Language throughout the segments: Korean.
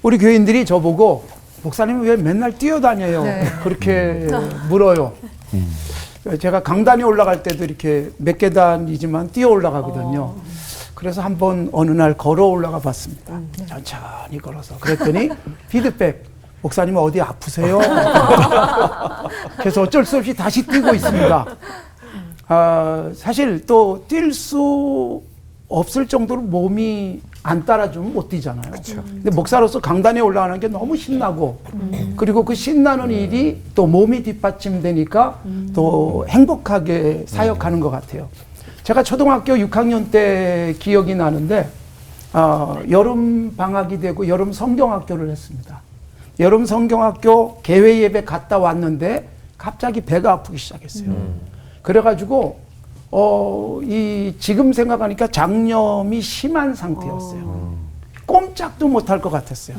우리 교인들이 저보고 목사님은 왜 맨날 뛰어다녀요? 네. 그렇게 물어요. 제가 강단에 올라갈 때도 이렇게 몇 계단이지만 뛰어 올라가거든요. 그래서 한번 어느 날 걸어 올라가 봤습니다. 천천히 걸어서. 그랬더니 피드백, 목사님 어디 아프세요? 그래서 어쩔 수 없이 다시 뛰고 있습니다. 사실 또 뛸 수 없을 정도로 몸이 안 따라주면 못 뛰잖아요. 근데 목사로서 강단에 올라가는 게 너무 신나고 그리고 그 신나는 일이 또 몸이 뒷받침되니까 또 행복하게 사역하는 것 같아요. 제가 초등학교 6학년 때 기억이 나는데 여름 방학이 되고 여름 성경학교를 했습니다. 여름 성경학교 개회 예배 갔다 왔는데 갑자기 배가 아프기 시작했어요. 그래가지고 지금 생각하니까 장염이 심한 상태였어요. 꼼짝도 못할 것 같았어요.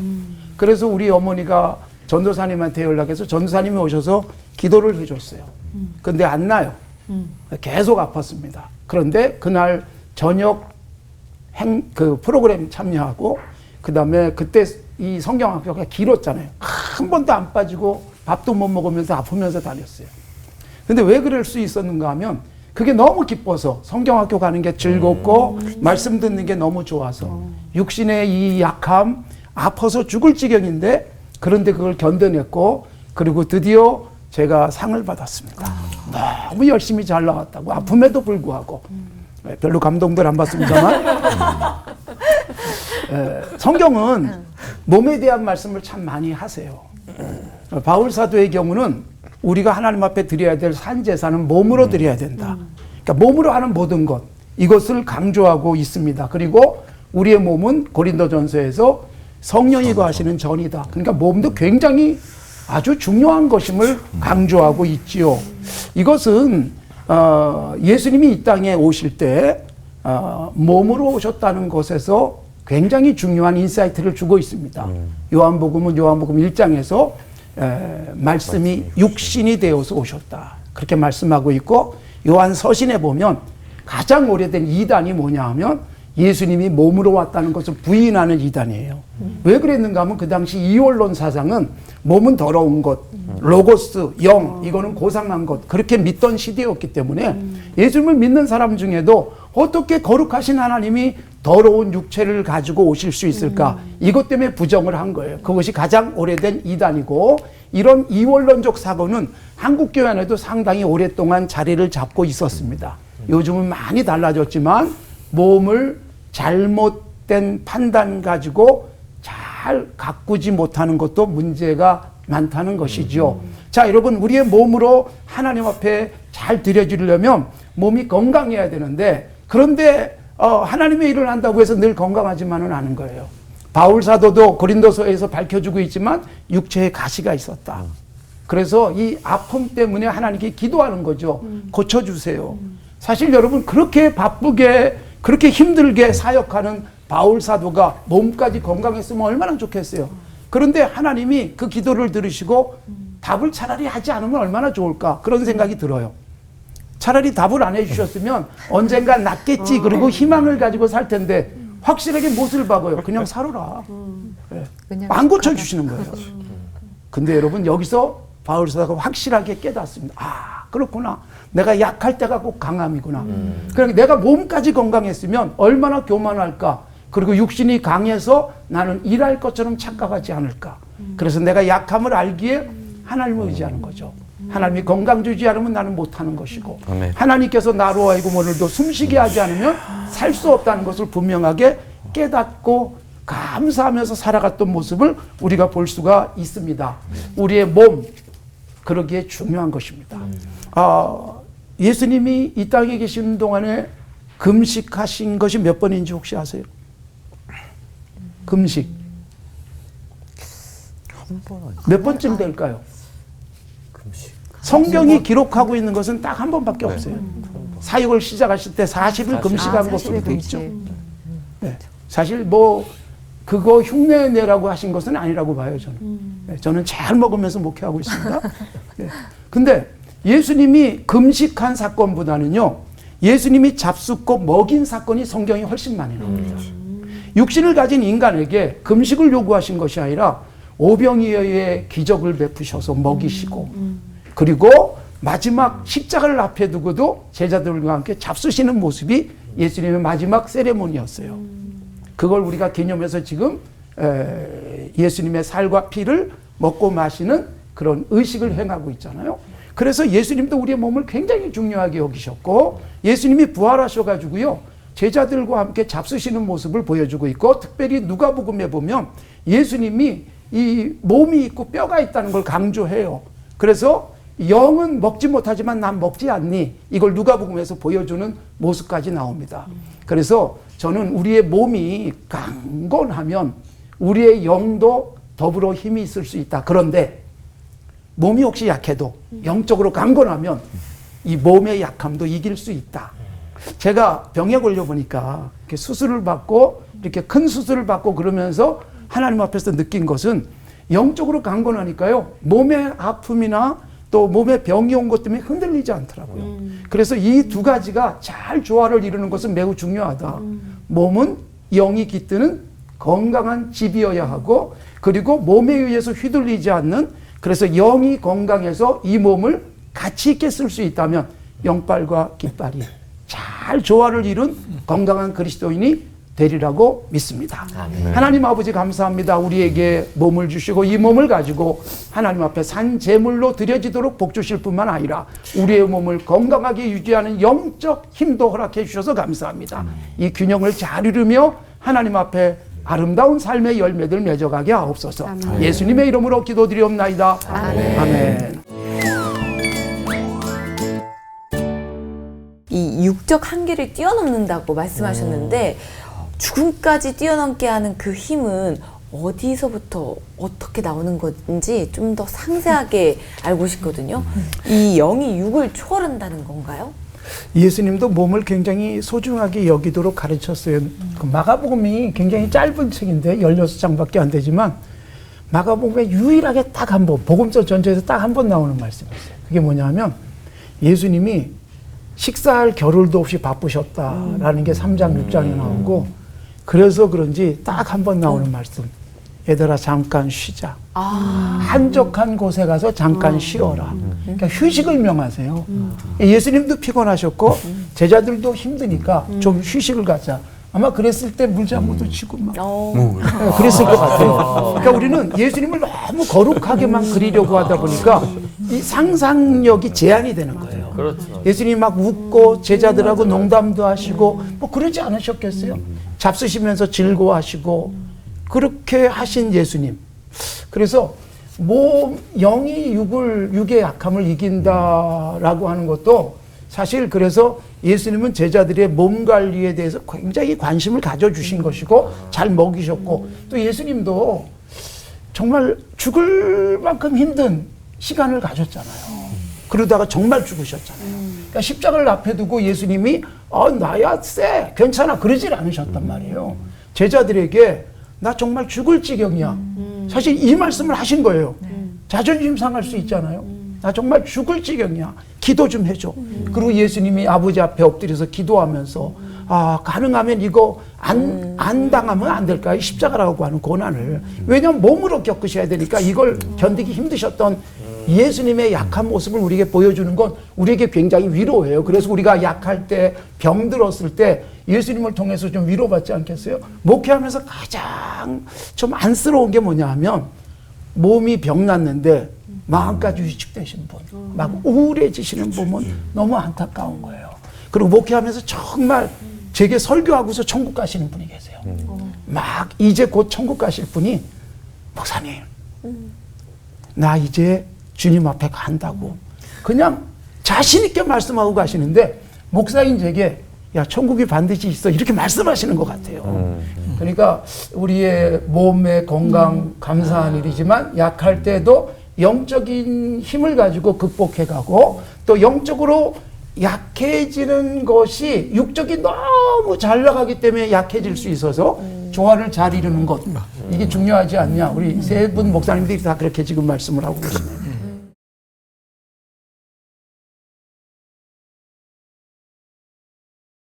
그래서 우리 어머니가 전도사님한테 연락해서 전도사님이 오셔서 기도를 해줬어요. 근데 안 나요. 계속 아팠습니다. 그런데 그날 저녁 그 프로그램 참여하고 그다음에 그때 이 성경학교가 길었잖아요. 한 번도 안 빠지고 밥도 못 먹으면서 아프면서 다녔어요. 근데 왜 그럴 수 있었는가 하면 그게 너무 기뻐서 성경학교 가는 게 즐겁고 말씀 듣는 게 너무 좋아서 육신의 이 약함, 아파서 죽을 지경인데 그런데 그걸 견뎌냈고 그리고 드디어 제가 상을 받았습니다. 너무 열심히 잘 나왔다고 아픔에도 불구하고 별로 감동들 안 받습니다만 성경은 몸에 대한 말씀을 참 많이 하세요. 바울 사도의 경우는 우리가 하나님 앞에 드려야 될 산제사는 몸으로 드려야 된다. 그러니까 몸으로 하는 모든 것 이것을 강조하고 있습니다. 그리고 우리의 몸은 고린도전서에서 성령이 거하시는 전이다. 그러니까 몸도 굉장히 아주 중요한 것임을 강조하고 있지요. 이것은 예수님이 이 땅에 오실 때 몸으로 오셨다는 것에서 굉장히 중요한 인사이트를 주고 있습니다. 요한복음 1장에서 말씀이 육신이 되어서 오셨다. 그렇게 말씀하고 있고 요한 서신에 보면 가장 오래된 이단이 뭐냐 하면 예수님이 몸으로 왔다는 것을 부인하는 이단이에요. 왜 그랬는가 하면 그 당시 이원론 사상은 몸은 더러운 것, 로고스, 영, 이거는 고상한 것 그렇게 믿던 시대였기 때문에 예수님을 믿는 사람 중에도 어떻게 거룩하신 하나님이 더러운 육체를 가지고 오실 수 있을까? 이것 때문에 부정을 한 거예요. 그것이 가장 오래된 이단이고 이런 이원론적 사고는 한국교회 안에도 상당히 오랫동안 자리를 잡고 있었습니다. 요즘은 많이 달라졌지만 몸을 잘못된 판단 가지고 잘 가꾸지 못하는 것도 문제가 많다는 것이죠. 자, 여러분 우리의 몸으로 하나님 앞에 잘 드려지려면 몸이 건강해야 되는데 그런데 하나님의 일을 한다고 해서 늘 건강하지만은 않은 거예요. 바울 사도도 고린도서에서 밝혀주고 있지만 육체에 가시가 있었다. 그래서 이 아픔 때문에 하나님께 기도하는 거죠. 고쳐주세요. 사실 여러분 그렇게 바쁘게 그렇게 힘들게 사역하는 바울 사도가 몸까지 건강했으면 얼마나 좋겠어요. 그런데 하나님이 그 기도를 들으시고 답을 차라리 하지 않으면 얼마나 좋을까 그런 생각이 들어요. 차라리 답을 안 해주셨으면 언젠가 낫겠지 그리고 희망을 가지고 살 텐데 확실하게 못을 박아요. 그냥 살아라. 네. 안 고쳐주시는 거예요. 근데 여러분 여기서 바울 사도가 확실하게 깨닫습니다. 아 그렇구나. 내가 약할 때가 꼭 강함이구나. 그러니까 내가 몸까지 건강했으면 얼마나 교만할까. 그리고 육신이 강해서 나는 일할 것처럼 착각하지 않을까. 그래서 내가 약함을 알기에 하나님을 의지하는 거죠. 하나님이 건강 주지 않으면 나는 못하는 것이고 아멘. 하나님께서 나로 하여금 오늘도 숨쉬게 하지 않으면 살 수 없다는 것을 분명하게 깨닫고 감사하면서 살아갔던 모습을 우리가 볼 수가 있습니다. 우리의 몸 그러기에 중요한 것입니다. 예수님이 이 땅에 계시는 동안에 금식하신 것이 몇 번인지 혹시 아세요? 금식 몇 번쯤 될까요? 금식. 성경이 기록하고 있는 것은 딱 한 번밖에 없어요. 사역을 시작하실 때 40일 금식한 것으로 되어 있죠. 네. 사실 뭐 그거 흉내내라고 하신 것은 아니라고 봐요. 저는. 네. 저는 잘 먹으면서 목회하고 있습니다. 네. 근데 예수님이 금식한 사건보다는요 예수님이 잡숫고 먹인 사건이 성경이 훨씬 많이 나옵니다. 육신을 가진 인간에게 금식을 요구하신 것이 아니라 오병이어의 기적을 베푸셔서 먹이시고 그리고 마지막 십자가를 앞에 두고도 제자들과 함께 잡수시는 모습이 예수님의 마지막 세레모니였어요. 그걸 우리가 기념해서 지금 예수님의 살과 피를 먹고 마시는 그런 의식을 행하고 있잖아요. 그래서 예수님도 우리의 몸을 굉장히 중요하게 여기셨고 예수님이 부활하셔가지고요 제자들과 함께 잡수시는 모습을 보여주고 있고 특별히 누가복음에 보면 예수님이 이 몸이 있고 뼈가 있다는 걸 강조해요. 그래서 영은 먹지 못하지만 난 먹지 않니? 이걸 누가복음에서 보여주는 모습까지 나옵니다. 그래서 저는 우리의 몸이 강건하면 우리의 영도 더불어 힘이 있을 수 있다. 그런데 몸이 혹시 약해도 영적으로 강건하면 이 몸의 약함도 이길 수 있다. 제가 병에 걸려보니까 이렇게 수술을 받고 이렇게 큰 수술을 받고 그러면서 하나님 앞에서 느낀 것은 영적으로 강건하니까요. 몸의 아픔이나 또 몸에 병이 온 것 때문에 흔들리지 않더라고요. 그래서 이 두 가지가 잘 조화를 이루는 것은 매우 중요하다. 몸은 영이 깃드는 건강한 집이어야 하고 그리고 몸에 의해서 휘둘리지 않는 그래서 영이 건강해서 이 몸을 가치 있게 쓸 수 있다면 영빨과 깃발이 잘 조화를 이룬 건강한 그리스도인이 되리라고 믿습니다. 아멘. 하나님 아버지 감사합니다. 우리에게 몸을 주시고 이 몸을 가지고 하나님 앞에 산 제물로 드려지도록 복 주실 뿐만 아니라 우리의 몸을 건강하게 유지하는 영적 힘도 허락해 주셔서 감사합니다. 이 균형을 잘 이루며 하나님 앞에 아름다운 삶의 열매들 맺어가게 하옵소서. 아멘. 예수님의 이름으로 기도드리옵나이다. 아멘. 아멘. 이 육적 한계를 뛰어넘는다고 말씀하셨는데 죽음까지 뛰어넘게 하는 그 힘은 어디서부터 어떻게 나오는 건지 좀 더 상세하게 알고 싶거든요. 이 영이 육을 초월한다는 건가요? 예수님도 몸을 굉장히 소중하게 여기도록 가르쳤어요. 그 마가복음이 굉장히 짧은 책인데 16장밖에 안 되지만 마가복음에 유일하게 딱 한 번, 복음서 전체에서 딱 한 번 나오는 말씀이 있어요. 그게 뭐냐면 예수님이 식사할 겨를도 없이 바쁘셨다라는 게 3장, 6장에 나오고 그래서 그런지 딱 한 번 나오는 말씀. 얘들아 잠깐 쉬자. 한적한 곳에 가서 잠깐 쉬어라. 그러니까 휴식을 명하세요. 예수님도 피곤하셨고 제자들도 힘드니까 좀 휴식을 갖자. 아마 그랬을 때 물장구도 치고 막 그랬을 것 같아요. 그러니까 우리는 예수님을 너무 거룩하게만 그리려고 하다 보니까 이 상상력이 제한이 되는 거예요. 그렇죠. 예수님이 막 웃고 제자들하고 농담도 하시고 뭐 그러지 않으셨겠어요? 잡수시면서 즐거워하시고 그렇게 하신 예수님. 그래서 영이 육의 약함을 이긴다라고 하는 것도 사실 그래서 예수님은 제자들의 몸 관리에 대해서 굉장히 관심을 가져주신 것이고 잘 먹이셨고 또 예수님도 정말 죽을 만큼 힘든 시간을 가졌잖아요. 그러다가 정말 죽으셨잖아요. 그러니까 십자가를 앞에 두고 예수님이 나야 쎄 괜찮아 그러질 않으셨단 말이에요. 제자들에게 나 정말 죽을 지경이야. 사실 이 말씀을 하신 거예요. 자존심 상할 수 있잖아요. 나 정말 죽을 지경이야. 기도 좀 해줘. 그리고 예수님이 아버지 앞에 엎드려서 기도하면서 가능하면 이거 안 당하면 안 될까요? 십자가라고 하는 고난을. 왜냐하면 몸으로 겪으셔야 되니까 이걸 견디기 힘드셨던 예수님의 약한 모습을 우리에게 보여주는 건 우리에게 굉장히 위로예요. 그래서 우리가 약할 때, 병들었을 때 예수님을 통해서 좀 위로받지 않겠어요? 목회하면서 가장 좀 안쓰러운 게 뭐냐 하면 몸이 병났는데 마음까지 위축되신 분, 막 우울해지시는 분은 너무 안타까운 거예요. 그리고 목회하면서 정말 제게 설교하고서 천국 가시는 분이 계세요. 막 이제 곧 천국 가실 분이 목사님, 나 이제 주님 앞에 간다고 그냥 자신 있게 말씀하고 가시는데 목사인 제게 야 천국이 반드시 있어 이렇게 말씀하시는 것 같아요. 그러니까 우리의 몸의 건강 감사한 일이지만 약할 때도 영적인 힘을 가지고 극복해가고 또 영적으로 약해지는 것이 육적이 너무 잘 나가기 때문에 약해질 수 있어서 조화를 잘 이루는 것 이게 중요하지 않냐. 우리 세 분 목사님들이 다 그렇게 지금 말씀을 하고 계시네요.